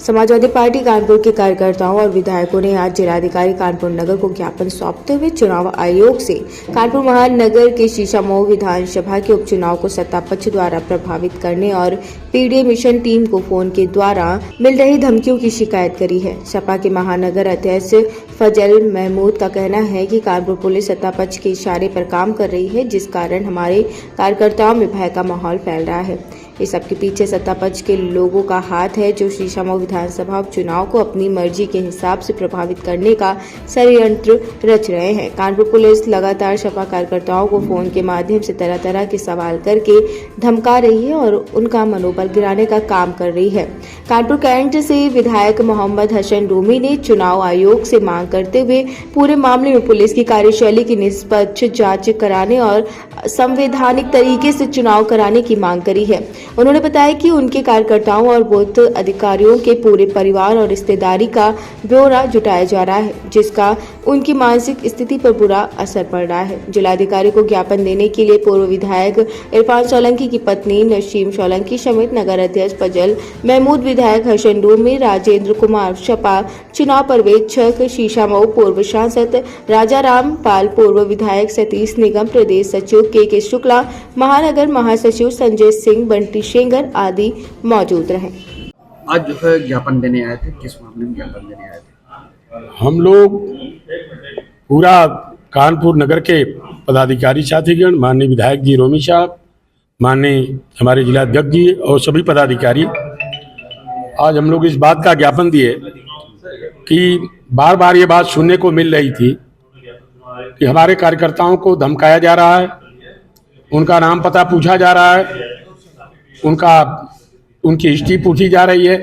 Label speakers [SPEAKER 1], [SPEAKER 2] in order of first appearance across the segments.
[SPEAKER 1] Samajwadi party Kanpur के कार्यकर्ताओं और विधायकों ने आज जिलाधिकारी कानपुर नगर को ज्ञापन सौंपते हुए चुनाव आयोग से कानपुर महानगर के शीशामऊ विधानसभा के उपचुनाव को सत्तापक्ष द्वारा प्रभावित करने और पीडीए मिशन टीम को फोन के द्वारा मिल रही धमकियों की शिकायत करी है। सपा के महानगर अध्यक्ष फजल महमूद का कहना है कि कानपुर पुलिस सत्तापक्ष के इशारे पर काम कर रही है, जिस कारण हमारे कार्यकर्ताओं में भय का माहौल फैल रहा है। इस सबके पीछे सत्तापक्ष के लोगों का हाथ है, जो शीशामऊ विधानसभा उपचुनाव को अपनी मर्जी के हिसाब से प्रभावित करने का षड्यंत्र रच रहे हैं। कानपुर पुलिस लगातार सपा कार्यकर्ताओं को फोन के माध्यम से तरह तरह के सवाल करके धमका रही है और उनका मनोबल गिराने का काम कर रही है। कानपुर कैंट से विधायक मोहम्मद हसन रूमी ने चुनाव आयोग से मांग करते हुए पूरे मामले में पुलिस की कार्यशैली की निष्पक्ष जांच कराने और संवैधानिक तरीके से चुनाव कराने की मांग करी है। उन्होंने बताया कि उनके कार्यकर्ताओं और बूथ अधिकारियों के पूरे परिवार और रिश्तेदारी का ब्यौरा जुटाया जा रहा है, जिसका उनकी मानसिक स्थिति पर बुरा असर पड़ रहा है। जिलाधिकारी को ज्ञापन देने के लिए पूर्व विधायक इरफान सोलंकी की पत्नी नसीम सोलंकी समेत नगर अध्यक्ष फजल महमूद, विधायक हसन रूमी, राजेंद्र कुमार सपा चुनाव पर्यवेक्षक शीशामऊ, पूर्व सांसद राजाराम पाल, पूर्व विधायक सतीश निगम, प्रदेश सचिव के शुक्ला, महानगर महासचिव संजय सिंह, बंटी शेंगर आदि मौजूद रहे।
[SPEAKER 2] आज जो है ज्ञापन देने आए थे, किस मामले में ज्ञापन देने आए थे?
[SPEAKER 3] हम लोग पूरा कानपुर नगर के पदाधिकारी साथीगण, माननीय विधायक जी रोमी साहब, माननीय हमारे जिलाध्यक्ष जी और सभी पदाधिकारी, आज हम लोग इस बात का ज्ञापन दिए कि बार बार ये बात सुनने को मिल रही थी कि हमारे कार्यकर्ताओं को धमकाया जा रहा है, उनका नाम पता पूछा जा रहा है, उनकी हिस्ट्री पूछी जा रही है,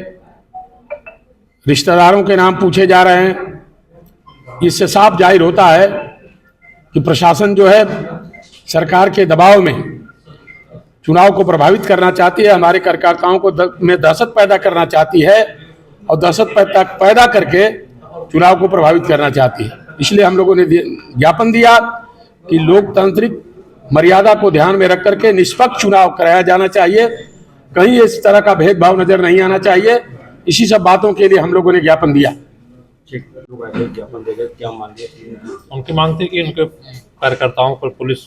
[SPEAKER 3] रिश्तेदारों के नाम पूछे जा रहे हैं। इससे साफ जाहिर होता है कि प्रशासन जो है सरकार के दबाव में चुनाव को प्रभावित करना चाहती है, हमारे कार्यकर्ताओं को में दहशत पैदा करना चाहती है और दहशत पैदा करके चुनाव को प्रभावित करना चाहती है। इसलिए हम लोगों ने ज्ञापन दिया कि लोकतांत्रिक मर्यादा को ध्यान में रख करके निष्पक्ष चुनाव कराया जाना चाहिए, कहीं इस तरह का भेदभाव नजर नहीं आना चाहिए। इसी सब बातों के लिए हम लोगों ने ज्ञापन दिया।
[SPEAKER 2] ज्ञापन देकर क्या मांगे?
[SPEAKER 4] उनकी मांग थी कि उनके कार्यकर्ताओं पर पुलिस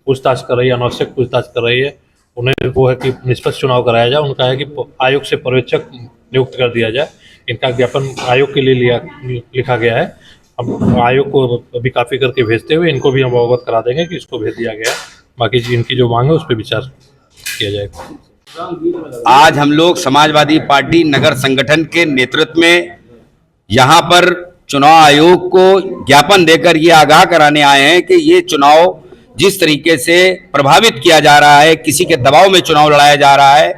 [SPEAKER 4] पूछताछ कर रही है, अनावश्यक पूछताछ कर रही है। उन्हें वो है कि निष्पक्ष चुनाव कराया जाए। उनका है कि आयोग से पर्यवेक्षक नियुक्त कर दिया जाए। इनका ज्ञापन आयोग के लिए लिखा गया है। अब आयोग को अभी काफ़ी करके भेजते हुए इनको भी हम अवगत करा देंगे कि इसको भेज दिया गया है। बाकी इनकी जो मांग है उस पर विचार किया जाएगा।
[SPEAKER 5] आज हम लोग समाजवादी पार्टी नगर संगठन के नेतृत्व में यहाँ पर चुनाव आयोग को ज्ञापन देकर ये आगाह कराने आए हैं कि ये चुनाव जिस तरीके से प्रभावित किया जा रहा है, किसी के दबाव में चुनाव लड़ाया जा रहा है,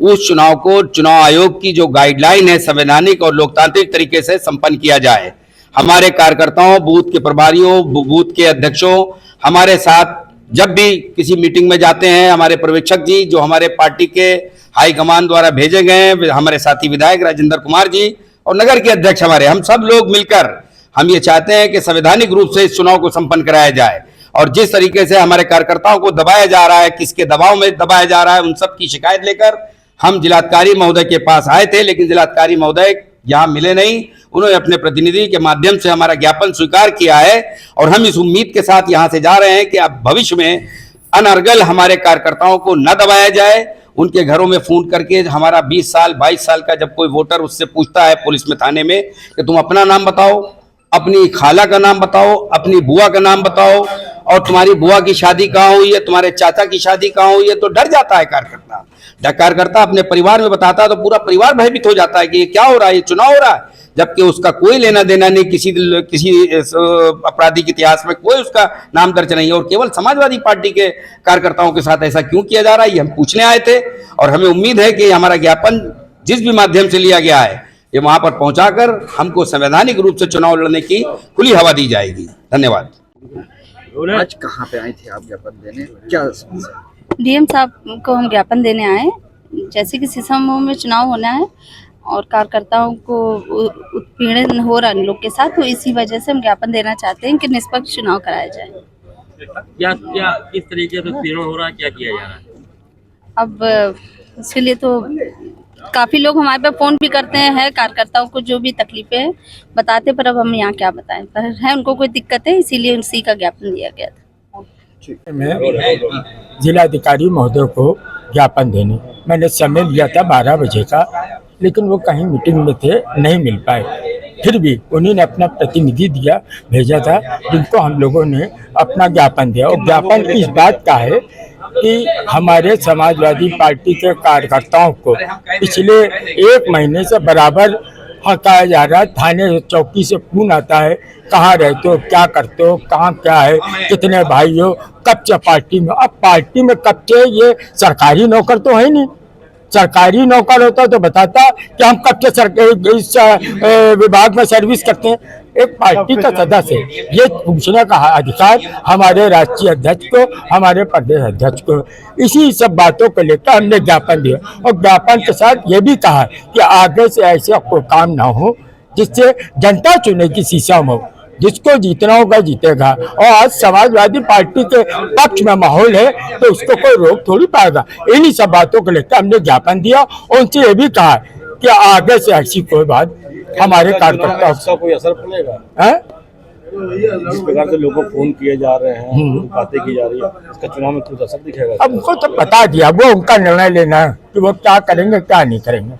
[SPEAKER 5] उस चुनाव को चुनाव आयोग की जो गाइडलाइन है संवैधानिक और लोकतांत्रिक तरीके से संपन्न किया जाए। हमारे कार्यकर्ताओं, बूथ के प्रभारियों, बूथ के अध्यक्षों हमारे साथ जब भी किसी मीटिंग में जाते हैं, हमारे पर्यवेक्षक जी जो हमारे पार्टी के हाईकमान द्वारा भेजे गए हैं, हमारे साथी विधायक राजेंद्र कुमार जी और नगर के अध्यक्ष हमारे, हम सब लोग मिलकर हम ये चाहते हैं कि संवैधानिक रूप से इस चुनाव को संपन्न कराया जाए। और जिस तरीके से हमारे कार्यकर्ताओं को दबाया जा रहा है, किसके दबाव में दबाया जा रहा है, उन सब की शिकायत लेकर हम जिलाधिकारी महोदय के पास आए थे, लेकिन जिलाधिकारी महोदय यहाँ मिले नहीं। उन्होंने अपने प्रतिनिधि के माध्यम से हमारा ज्ञापन स्वीकार किया है और हम इस उम्मीद के साथ यहाँ से जा रहे हैं कि अब भविष्य में अनर्गल हमारे कार्यकर्ताओं को न दबाया जाए। उनके घरों में फोन करके हमारा 20 साल 22 साल का जब कोई वोटर उससे पूछता है पुलिस में, थाने में, कि तुम अपना नाम बताओ, अपनी खाला का नाम बताओ, अपनी बुआ का नाम बताओ, और तुम्हारी बुआ की शादी कहाँ हुई है, तुम्हारे चाचा की शादी कहाँ हुई है, तो डर जाता है कार्यकर्ता। कार्यकर्ता अपने परिवार में बताता है तो पूरा परिवार भयभीत हो जाता है कि ये क्या हो रहा है, ये चुनाव हो रहा है, जबकि उसका कोई लेना देना नहीं, किसी आपराधिक इतिहास में कोई उसका नाम दर्ज नहीं है। और केवल समाजवादी पार्टी के कार्यकर्ताओं के साथ ऐसा क्यों किया जा रहा है, ये हम पूछने आए थे। और हमें उम्मीद है कि हमारा ज्ञापन जिस भी माध्यम से लिया गया है, ये वहां पर पहुंचाकर हमको संवैधानिक रूप से चुनाव लड़ने की खुली हवा दी जाएगी। धन्यवाद।
[SPEAKER 2] आज कहाँ पे आए थे आप ज्ञापन देने, क्या समस्या?
[SPEAKER 6] डीएम साहब को हम ज्ञापन देने आए, जैसे कि शीशामऊ में चुनाव होना है और कार्यकर्ताओं को उत्पीड़न हो रहा है लोग के साथ, तो इसी वजह से हम ज्ञापन देना चाहते हैं कि निष्पक्ष चुनाव कराया जाए।
[SPEAKER 7] क्या क्या किस तरीके से उत्पीड़न हो रहा है, क्या किया जा रहा है?
[SPEAKER 6] अब इसके लिए तो काफ़ी लोग हमारे पे फ़ोन भी करते हैं कार्यकर्ताओं को जो भी तकलीफें हैं बताते, पर अब हम यहाँ क्या बताएं, पर है उनको कोई दिक्कत है इसीलिए उसी का ज्ञापन दिया गया था।
[SPEAKER 8] मैं जिलाधिकारी महोदय को ज्ञापन देने मैंने समय लिया था 12 बजे का, लेकिन वो कहीं मीटिंग में थे, नहीं मिल पाए। फिर भी उन्होंने अपना प्रतिनिधि भेजा था, जिनको हम लोगों ने अपना ज्ञापन दिया। और ज्ञापन इस बात का है कि हमारे समाजवादी पार्टी के कार्यकर्ताओं को पिछले 1 महीने से बराबर हकाया जा रहा है। थाने चौकी से फोन आता है, कहाँ रहते हो, क्या करते हो, कहाँ क्या है, कितने भाई हो, कब से पार्टी में। अब पार्टी में कब से, ये सरकारी नौकर तो है नहीं। सरकारी नौकर होता तो बताता कि हम कब से इस विभाग में सर्विस करते हैं। एक पार्टी का सदस्य ये पूछने का अधिकार हमारे राष्ट्रीय अध्यक्ष को, हमारे प्रदेश अध्यक्ष को। इसी सब बातों को लेकर हमने ज्ञापन दिया और ज्ञापन के साथ ये भी कहा कि आगे से ऐसे कोई काम ना हो जिससे जनता चुने की शीशम हो। जिसको जीतना होगा जीतेगा। और आज समाजवादी पार्टी के पक्ष में माहौल है तो उसको कोई रोक थोड़ी पाएगा। इन्हीं सब बातों को लेकर हमने ज्ञापन दिया और उनसे ये भी कहा कि आगे से ऐसी कोई बात हमारे कार्यकर्ताओं
[SPEAKER 9] इसका कोई असर पड़ेगा
[SPEAKER 8] है।
[SPEAKER 9] जिस प्रकार से लोगों को फोन किए जा रहे हैं, बातें की जा रही है, इसका चुनाव में कुछ असर दिखेगा?
[SPEAKER 8] अब उनको तो बता दिया, वो उनका निर्णय लेना है कि वो क्या करेंगे क्या नहीं करेंगे।